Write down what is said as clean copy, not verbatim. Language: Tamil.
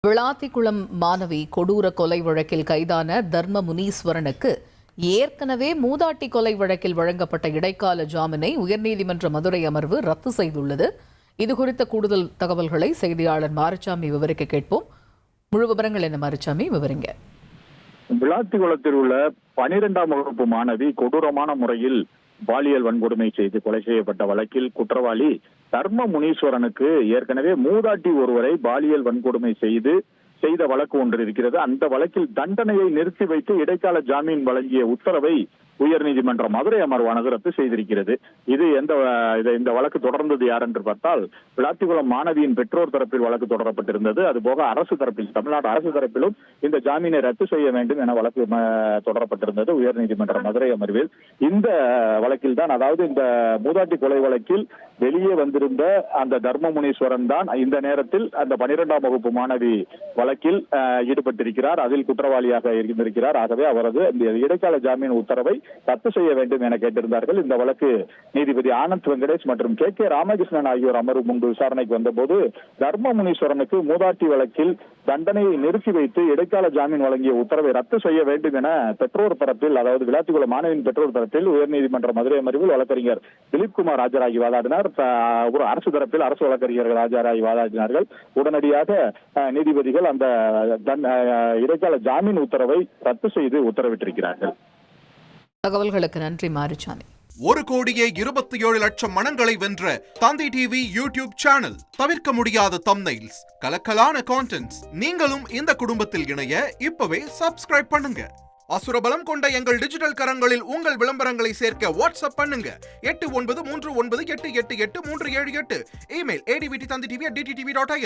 விளாத்திக்குளம் மாணவி கொடூர கொலை வழக்கில் கைதான தர்ம முனீஸ்வரனுக்கு ஏற்கனவே மூதாட்டி கொலை வழக்கில் வழங்கப்பட்ட இடைக்கால ஜாமீனை உயர்நீதிமன்ற மதுரை அமர்வு ரத்து செய்துள்ளது. இதுகுறித்த கூடுதல் தகவல்களை செய்தியாளர் மாரிச்சாமி விவரிக்க கேட்போம். முழு விவரங்கள் என்ன மாரிச்சாமி, விவரிங்க. விளாத்திக்குளத்தில் உள்ள 12ஆம் வகுப்பு மாணவி கொடூரமான முறையில் பாலியல் வன்கொடுமை செய்து கொலை செய்யப்பட்ட வழக்கில் குற்றவாளி தர்ம முனீஸ்வரனுக்கு ஏற்கனவே மூதாட்டி ஒருவரை பாலியல் வன்கொடுமை செய்த வழக்கு ஒன்று இருக்கிறது. அந்த வழக்கில் தண்டனையை நிறுத்தி வைத்து இடைக்கால ஜாமீன் வழங்கிய உத்தரவை உயர்நீதிமன்ற மதுரை அமர்வானது ரத்து செய்திருக்கிறது. இந்த வழக்கு தொடர்ந்தது யார் என்று பார்த்தால், விளாத்திக்குளம் மாணவியின் பெற்றோர் தரப்பில் வழக்கு தொடரப்பட்டிருந்தது. அதுபோக அரசு தரப்பில், தமிழ்நாடு அரசு தரப்பிலும் இந்த ஜாமீனை ரத்து செய்ய வேண்டும் என வழக்கு தொடரப்பட்டிருந்தது உயர்நீதிமன்ற மதுரை அமர்வில். இந்த வழக்கில் தான், அதாவது இந்த மூதாட்டி கொலை வழக்கில் வெளியே வந்திருந்த அந்த தர்ம முனீஸ்வரன் தான் இந்த நேரத்தில் அந்த 12ஆம் வகுப்பு மாணவி வழக்கில் ஈடுபட்டிருக்கிறார். அதில் குற்றவாளியாக இருந்திருக்கிறார். ஆகவே அவரது இந்த இடைக்கால ஜாமீன் உத்தரவை ரத்து செய்ய வேண்டும் என கேட்டிருந்தார்கள். இந்த வழக்கு நீதிபதி ஆனந்த் வெங்கடேஷ் மற்றும் கே ராமகிருஷ்ணன் ஆகியோர் அமர்வு முன்பு விசாரணைக்கு வந்தபோது, தர்ம முனீஸ்வரனுக்கு மூதாட்டி வழக்கில் தண்டனையை நிறுத்தி வைத்து இடைக்கால ஜாமீன் வழங்கிய உத்தரவை ரத்து செய்ய வேண்டும் என பெற்றோர் தரப்பில், அதாவது விளாத்திக்குளம் மாணவியின் பெற்றோர் தரப்பில் உயர்நீதிமன்ற மதுரை அமர்வில் வழக்கறிஞர் திலீப்குமார் ஆஜராகி வாதாடினார். ஒரு அரசு தரப்பில் அரசு வழக்கறிஞர்கள் ஆஜராகி வாதாடினார்கள். உடனடியாக நீதிபதிகள் அந்த இடைக்கால ஜாமீன் உத்தரவை ரத்து செய்து உத்தரவிட்டிருக்கிறார்கள். தகவல்களுக்கு நன்றி மாரிச்சாமி. 1,27,00,000 மனங்களை வென்ற தந்தி டிவி யூடியூப் சேனல். தவிர்க்க முடியாத தம்ப்நெயில்ஸ், கலக்கலான கான்டென்ட்ஸ். நீங்களும் இந்த குடும்பத்தில் இணைய இப்பவே சப்ஸ்கிரைப் பண்ணுங்க. அசுரபலம் கொண்ட எங்கள் டிஜிட்டல் கரங்களில் உங்கள் விளம்பரங்களை சேர்க்க வாட்ஸ்அப் பண்ணுங்க. 8939888378. Email advttv@dttv.in.